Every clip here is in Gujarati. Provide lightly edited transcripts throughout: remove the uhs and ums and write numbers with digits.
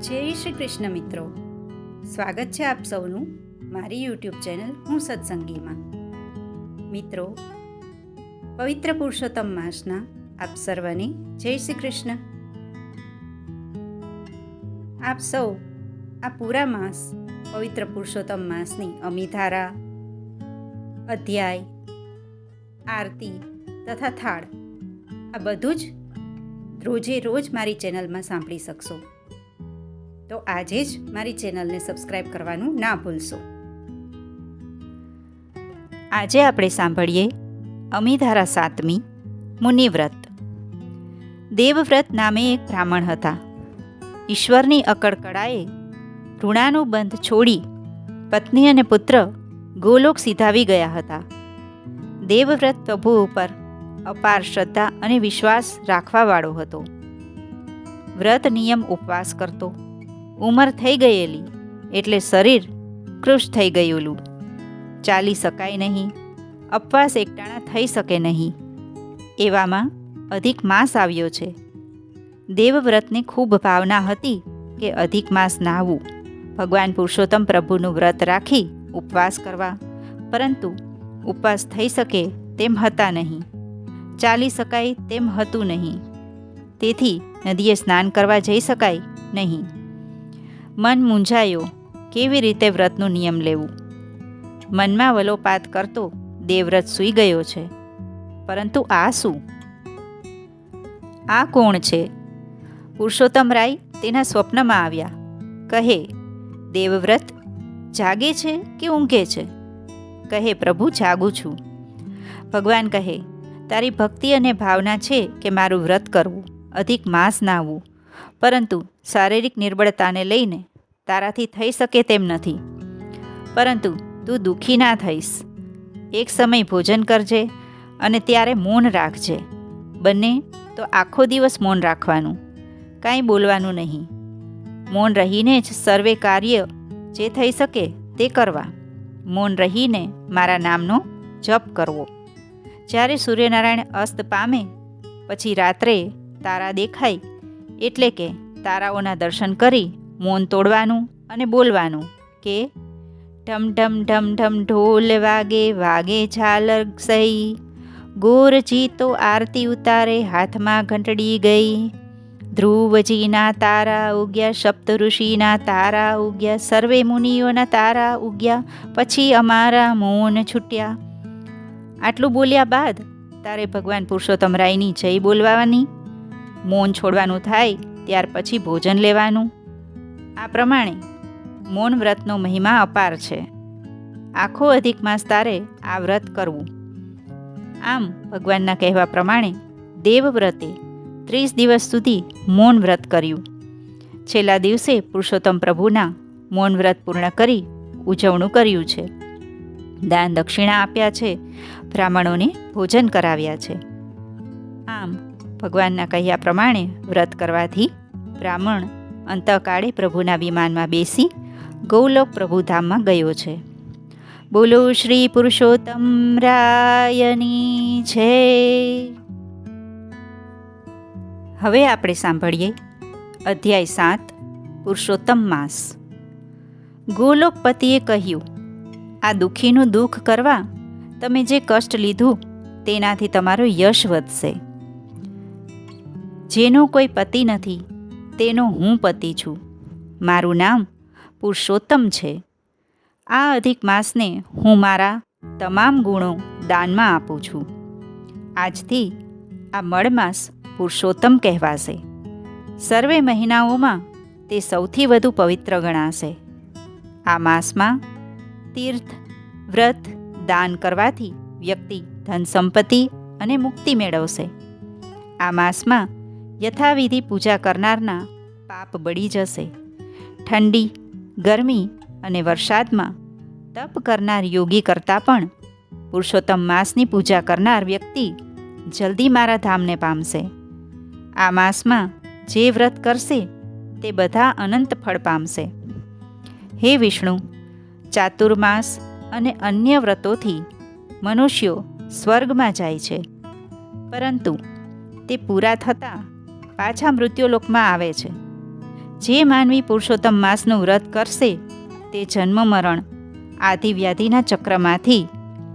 જય શ્રી કૃષ્ણ મિત્રો, સ્વાગત છે આપ સૌનું મારી યુટ્યુબ ચેનલ હું સત્સંગીમાં. મિત્રો, પવિત્ર પુરુષોત્તમ માસના આપ સર્વને જય શ્રી કૃષ્ણ. આપ સૌ આ પૂરા માસ પવિત્ર પુરુષોત્તમ માસની અમિધારા, અધ્યાય, આરતી તથા થાળ આ બધું જ રોજે રોજ મારી ચેનલમાં સાંભળી શકશો. તો આજે જ મારી ચેનલને સબસ્ક્રાઈબ કરવાનું ના ભૂલશો. આજે આપણે સાંભળીએ અમિધારા 7મી મુનિવ્રત. દેવવ્રત નામે એક બ્રાહ્મણ હતા. ઈશ્વરની અકળકળાએ ઋણાનું બંધ છોડી પત્ની અને પુત્ર ગોલોક સિધાવી ગયા હતા. દેવવ્રત પ્રભુ ઉપર અપાર શ્રદ્ધા અને વિશ્વાસ રાખવાવાળો હતો. વ્રત નિયમ ઉપવાસ કરતો. ઉંમર થઈ ગયેલી એટલે શરીર કૃશ થઈ ગયેલું. ચાલી શકાય નહીં, ઉપવાસ એકટાણા થઈ શકે નહીં. એવામાં અધિક માસ આવ્યો છે. દેવવ્રતને ખૂબ ભાવના હતી કે અધિક માસ નાહવું, ભગવાન પુરુષોત્તમ પ્રભુનું વ્રત રાખી ઉપવાસ કરવા, પરંતુ ઉપવાસ થઈ શકે તેમ હતા નહીં, ચાલી શકાય તેમ હતું નહીં. તેથી નદીએ સ્નાન કરવા જઈ શકાય નહીં. મન મૂંઝાયો, કેવી રીતે વ્રતનું નિયમ લેવું. મનમાં વલોપાત કરતો દેવવ્રત સૂઈ ગયો છે. પરંતુ આ શું? આ કોણ છે? પુરુષોત્તમ રાય તેના સ્વપ્નમાં આવ્યા. કહે, દેવવ્રત જાગે છે કે ઊંઘે છે? કહે, પ્રભુ જાગું છું. ભગવાન કહે, તારી ભક્તિ અને ભાવના છે કે મારું વ્રત કરવું, અધિક માસ નાહવું, પરંતુ શારીરિક નિર્બળતાને લઈને તારાથી થઈ શકે તેમ નથી. પરંતુ તું દુઃખી ના થઈશ. એક સમય ભોજન કરજે અને ત્યારે મૌન રાખજે. બંને તો આખો દિવસ મૌન રાખવાનું, કાંઈ બોલવાનું નહીં. મૌન રહીને જ સર્વે કાર્ય જે થઈ શકે તે કરવા. મૌન રહીને મારા નામનો જપ કરવો. જ્યારે સૂર્યનારાયણ અસ્ત પામે પછી રાત્રે તારા દેખાય એટલે કે તારાઓના દર્શન કરી મૌન તોડવાનું અને બોલવાનું કે ઢમ ઢમ ઢમ ઢમ ઢોલ વાગે વાગે ઝાલર સહી, ગોરજી તો આરતી ઉતારે હાથમાં ઘંટડી ગઈ. ધ્રુવજીના તારા ઉગ્યા, સપ્ત ઋષિના તારા ઉગ્યા, સર્વે મુનિઓના તારા ઉગ્યા, પછી અમારા મૌન છૂટ્યા. આટલું બોલ્યા બાદ તારે ભગવાન પુરુષોત્તમ રાયની જય બોલવાની. મૌન છોડવાનું થાય ત્યાર પછી ભોજન લેવાનું. આ પ્રમાણે મૌન વ્રતનો મહિમા અપાર છે. આખો અધિક માસ તારે આ વ્રત કરવું. આમ ભગવાનના કહેવા પ્રમાણે દેવવ્રતે 30 દિવસ સુધી મૌન વ્રત કર્યું. છેલ્લા દિવસે પુરુષોત્તમ પ્રભુના મૌન વ્રત પૂર્ણ કરી ઉજવણું કર્યું છે. દાન દક્ષિણા આપ્યા છે, બ્રાહ્મણોને ભોજન કરાવ્યા છે. આમ ભગવાનના કહ્યા પ્રમાણે વ્રત કરવાથી બ્રાહ્મણ અંતકાળે પ્રભુના વિમાનમાં બેસી ગૌલોક પ્રભુધામમાં ગયો છે. બોલો શ્રી પુરુષોત્તમ રાયની છે. હવે આપણે સાંભળીએ અધ્યાય 7 પુરુષોત્તમ માસ. ગોલોકપતિએ કહ્યું, આ દુઃખીનું દુઃખ કરવા તમે જે કષ્ટ લીધું તેનાથી તમારો યશ વધશે. જેનો કોઈ પતિ નથી તેનો હું પતિ છું. મારું નામ પુરુષોત્તમ છે. આ અધિક માસને હું મારા તમામ ગુણો દાનમાં આપું છું. આજથી આ મળમાસ પુરુષોત્તમ કહેવાશે. સર્વે મહિનાઓમાં તે સૌથી વધુ પવિત્ર ગણાશે. આ માસમાં તીર્થ, વ્રત, દાન કરવાથી વ્યક્તિ ધન સંપત્તિ અને મુક્તિ મેળવશે. આ માસમાં યથાવિધિ પૂજા કરનારના પાપ બળી જશે. ઠંડી, ગરમી અને વરસાદમાં તપ કરનાર યોગી કરતાં પણ પુરુષોત્તમ માસની પૂજા કરનાર વ્યક્તિ જલ્દી મારા ધામને પામશે. આ માસમાં જે વ્રત કરશે તે બધા અનંત ફળ પામશે. હે વિષ્ણુ, ચાતુર્માસ અને અન્ય વ્રતોથી મનુષ્યો સ્વર્ગમાં જાય છે, પરંતુ તે પૂરા થતાં પાછા મૃત્યુલોકમાં આવે છે. જે માનવી પુરુષોત્તમ માસનું વ્રત કરશે તે જન્મ મરણ આદિ વ્યાધિના ચક્રમાંથી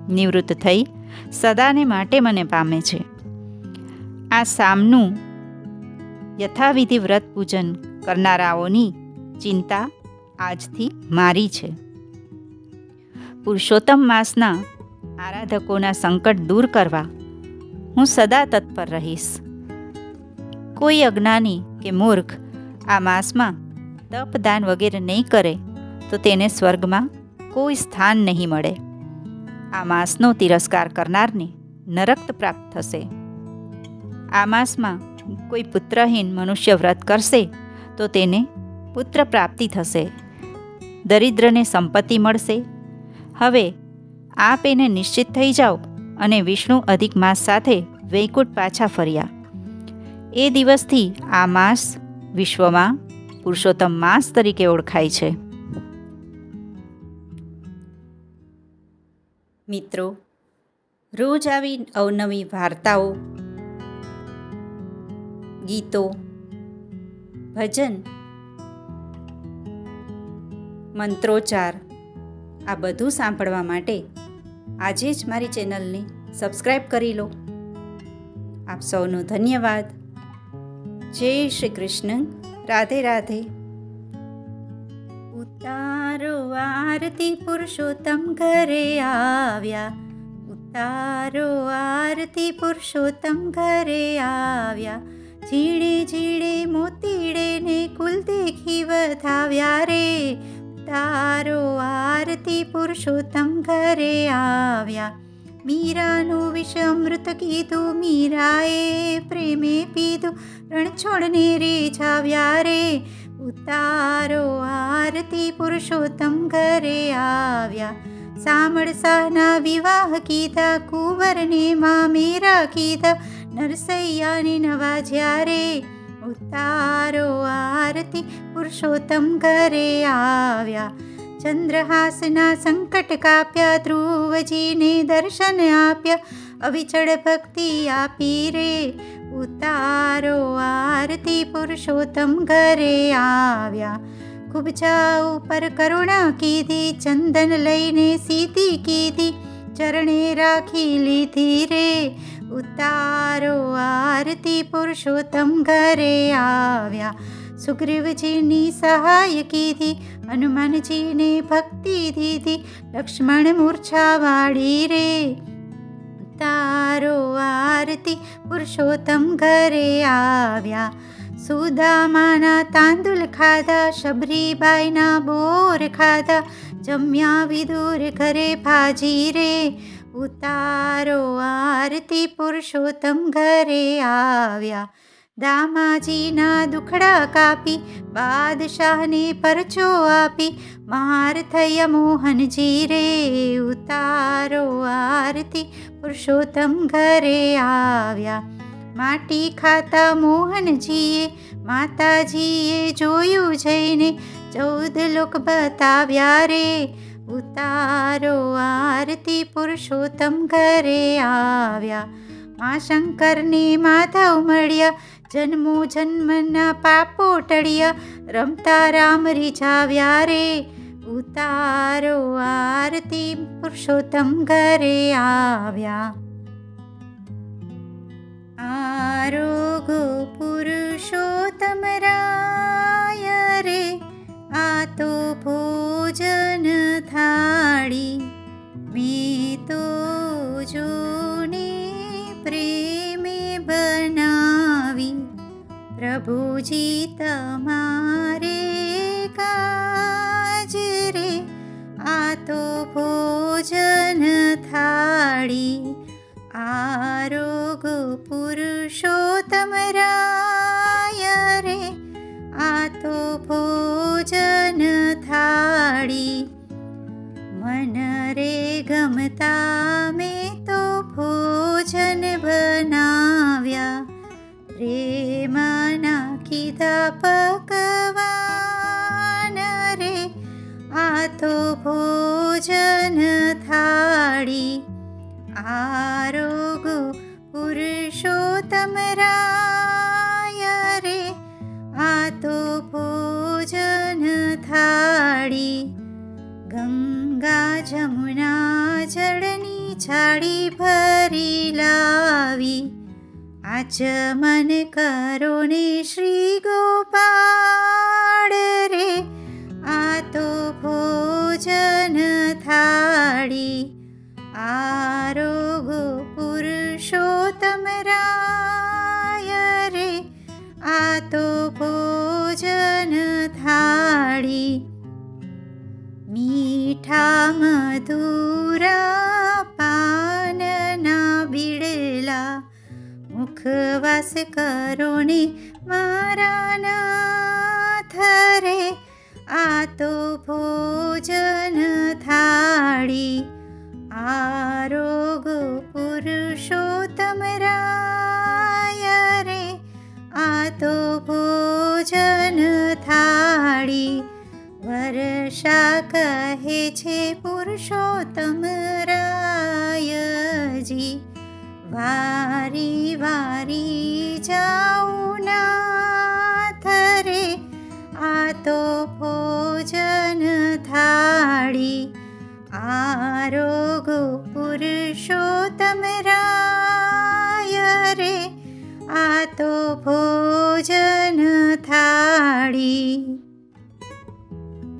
નિવૃત્ત થઈ સદાને માટે મને પામે છે. આ સામનું યથાવિધિ વ્રત પૂજન કરનારાઓની ચિંતા આજથી મારી છે. પુરુષોત્તમ માસના આરાધકોના સંકટ દૂર કરવા હું સદા તત્પર રહીશ. કોઈ અજ્ઞાની કે મૂર્ખ આ માસમાં તપદાન વગેરે નહીં કરે તો તેને સ્વર્ગમાં કોઈ સ્થાન નહીં મળે. આ માસનો તિરસ્કાર કરનારને નરક પ્રાપ્ત થશે. આ માસમાં કોઈ પુત્રહીન મનુષ્ય વ્રત કરશે તો તેને પુત્ર પ્રાપ્તિ થશે. દરિદ્રને સંપત્તિ મળશે. હવે આપ એને નિશ્ચિત થઈ જાઓ અને વિષ્ણુ અધિક માસ સાથે વૈકુંઠ પાછા ફર્યા. એ દિવસથી આ માસ વિશ્વમાં પુરુષોત્તમ માસ તરીકે ઓળખાય છે. મિત્રો, રોજ આવી અવનવી વાર્તાઓ, ગીતો, ભજન, મંત્રોચ્ચાર આ બધું સાંભળવા માટે આજે જ મારી ચેનલને સબસ્ક્રાઈબ કરી લો. આપ સૌનો ધન્યવાદ. જય શ્રી કૃષ્ણ. રાધે રાધે. ઉતારો આરતી પુરુષોત્તમ ઘરે આવ્યા. ઉતારો આરતી પુરુષોત્તમ ઘરે આવ્યા. ઝીણે ઝીણે મોતીડે ને કુલ દેખી વધાવ્યા રે. ઉતારો આરતી પુરુષોત્તમ ઘરે આવ્યા. મીરાનું વિષ અમૃત કીધું, મીરાએ પ્રેમે પીધું, રણછોડને રીઝાવ્યા રે. ઉતારો આરતી પુરુષોત્તમ ઘરે આવ્યા. સામળ શાહના વિવાહ કીધા, કુંવરને મામેરા કીધા, નરસૈયાને નવાજ્યા રે. ઉતારો આરતી પુરુષોત્તમ ઘરે આવ્યા. ચંદ્રહાસના સંકટ કાપ્યા, ધ્રુવજીને દર્શન આપ્યા, અવિચળ ભક્તિ આપી રે. ઉતારો આરતી પુરુષોત્તમ ઘરે આવ્યા. કુબજા ઉપર કરુણા કીધી, ચંદન લઈને સીધી કીધી, ચરણે રાખી લીધી રે. ઉતારો આરતી પુરુષોત્તમ ઘરે આવ્યા. સુગ્રીવજીની સહાય કીધી, હનુમાનજીને ભક્તિ દીધી, લક્ષ્મણ મૂર્છા વાળી રે. ઉતારો આરતી પુરુષોત્તમ ઘરે આવ્યા. સુદામાના તાંદુલ ખાધા, શબરીબાઈના બોર ખાધા, જમ્યા વિદુર ઘરે ભાજી રે. ઉતારો આરતી પુરુષોત્તમ ઘરે આવ્યા. દામાજીના દુખડા કાપી, બાદશાહને પરચો આપી, માર થયા મોહનજી રે. ઉતારો આરતી પુરુષોત્તમ ઘરે આવ્યા. માટી ખાતા મોહનજીએ માતાજીએ જોયું જઈને, 14 લોક બતાવ્યા રે. ઉતારો આરતી પુરુષોત્તમ ઘરે આવ્યા. મા શંકરને માધવ મળ્યા, જન્મો જન્મના પાપો ટળ્યા, રમતા રામ રીઝાવ્યા રે. ઉતારો આરતી પુરુષોત્તમ ઘરે આવ્યા. આરોગો પુરુષોત્તમ રાય રે, આ તો ભોજન થાળી, મેં તો જોને પ્રેમે બનાવી. પ્રભુજી તમારે કાજ રે, આ તો ભોજન થાળી. આરોગો પુરુષોત્તમ રાય રે, આ તો ભોજન થાળી. મન રે ગમતા મેં તો ભોજન બનાવ્યા, પ્રેમમાં નાખીધા પકવાન રે. આ તો ભોજન થાળી. આરોગો પુરુષોત્તમ રાય રે, આ તો ભોજન ગંગા જમુના જળની છાડી ભરી લાવી, આચમન કરો ને શ્રી ગોપાળ રે, આ તો ભોજન થાળી, આરોગો પુરુષોત્તમ રાય રે, આ તો ભોજન થાળી. મીઠા મધુરા પાનના બીડલા, મુખવાસ કરો ને મારા નાથ રે, આ તો ભોજન થાળી, આરોગો પુરુષોત્તમ રાય રે, આ તો ભોજન થાળી. વર્ષા કહે છે પુરુષોત્તમ રાયજી, વારી વારી જાઉં નાથ રે, આ તો ભોજન થાળી, આરોગો પુરુષોત્તમ રાય રે, આ તો ભોજન થાળી.